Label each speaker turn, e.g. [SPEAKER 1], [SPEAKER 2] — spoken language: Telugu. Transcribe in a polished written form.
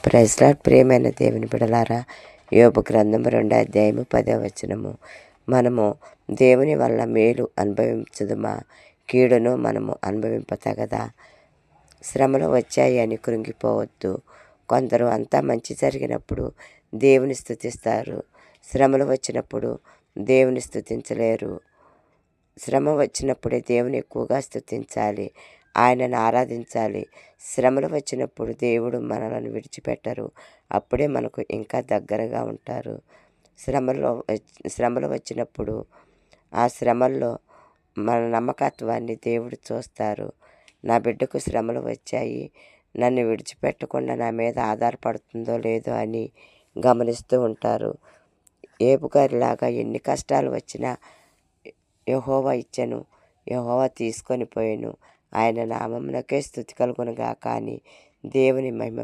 [SPEAKER 1] Praise lord. ప్రియమైన దేవుని బిడలారా, యోబు గ్రంథం 2:10 మనము దేవుని వల్ల మేలు అనుభవించదుమా, కీడును మనము అనుభవింపతగదా. శ్రమలు వచ్చాయి అని కృంగిపోవద్దు. కొందరు అంతా మంచి జరిగినప్పుడు దేవుని స్తుతిస్తారు, శ్రమలు వచ్చినప్పుడు దేవుని స్తుతించలేరు. శ్రమ వచ్చినప్పుడే దేవుని ఎక్కువగా స్తుతించాలి, ఆయనను ఆరాధించాలి. శ్రమలు వచ్చినప్పుడు దేవుడు మనలను విడిచిపెట్టరు, అప్పుడే మనకు ఇంకా దగ్గరగా ఉంటారు. శ్రమలు వచ్చినప్పుడు ఆ శ్రమల్లో మన నమ్మకత్వాన్ని దేవుడు చూస్తారు. నా బిడ్డకు శ్రమలు వచ్చాయి, నన్ను విడిచిపెట్టకుండా నా మీద ఆధారపడుతుందో లేదో అని గమనిస్తూ ఉంటారు. ఏబు గారిలాగా ఎన్ని కష్టాలు వచ్చినా యెహోవా ఇచ్చెను, యెహోవా తీసుకొని పోయెను, ఆయన నామమునకే స్తుతి కలుగునుగాక అని దేవుని మహిమ